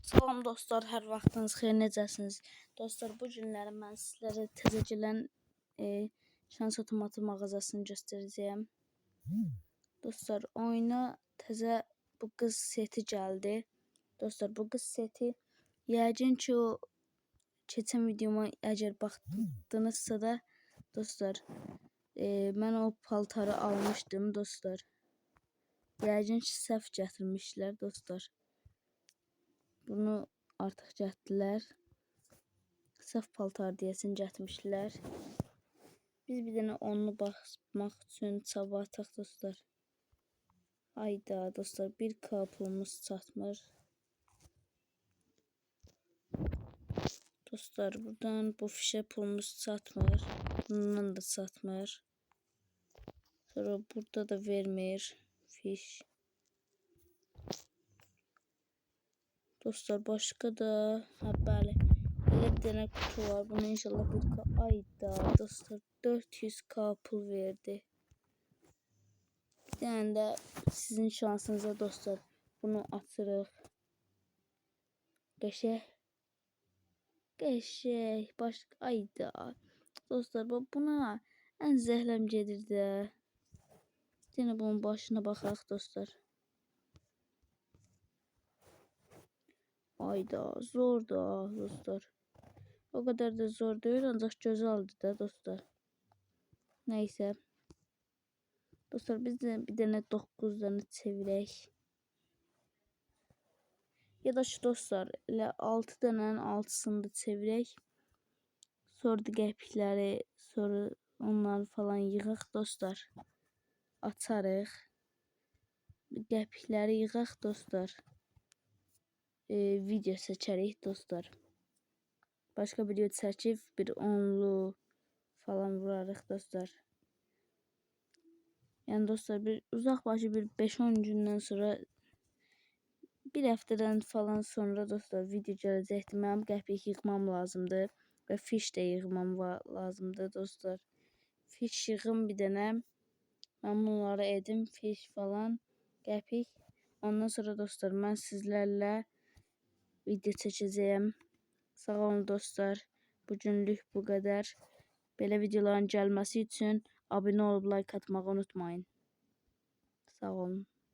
Salam dostlar, hər vaxtınız xeyir, necəsiniz? Dostlar, bu günləri mən sizlərə təzə gələn şans otomatı mağazasını göstərəcəyəm. Dostlar, oyuna təzə bu qız seti gəldi. Dostlar, bu qız seti yəqin ki o keçən videoma əgər baxdınızsa da dostlar, mən o paltarı almışdım dostlar. Yəqin ki səhv gətirmişlər dostlar. Bunu artıq gətirdilər. Səhv paltar deyəsin gətirmişlər. Biz bir dənə onlu baxmaq üçün çaba ataq dostlar. Hayda dostlar, 1K pulumuz çatmır. Dostlar, buradan bu fişə pulumuz çatmır. Bundan da çatmır. Sonra burada da vermir fiş. Dostlar, başqa da bəli, belə bir dənə kutu var. Bunu inşallah 1K ayda dostlar 400K pul verdi. Bir dənə də sizin şansınıza dostlar bunu açırıq. Qəşək başqa ayda dostlar, buna ən zəhləm gedir də. Yenə bunun başına baxaq dostlar. Ayda zor da dostlar. O kadar da zor değil, ancaq gözəldir də dostlar. Neyse. Dostlar, biz de bir dənə 9 dənə çevirək. Ya da şu dostlar, elə 6 dənənin 6'sını da çevirək. Sonra da qəpikləri, sonra onları falan yığaq dostlar. Açarıq. Qəpikləri yığaq dostlar. Video çəkərik dostlar. Başka video çəkib bir onlu falan vurarıq dostlar. Yəni dostlar, bir uzaq başı bir 5-10 gündən sonra, bir həftədən falan sonra dostlar video gələcəkdir. Mənim qəpik yığmam lazımdır və fiş də yığmam lazımdır dostlar. Fiş yığım bir dənə. Mən bunları edim, fiş falan, qəpik. Ondan sonra dostlar, mən sizlərlə video çəkəcəyəm. Sağ olun dostlar. Bugünlük bu qədər. Belə videoların gəlməsi üçün abunə olub like atmağı unutmayın. Sağ olun.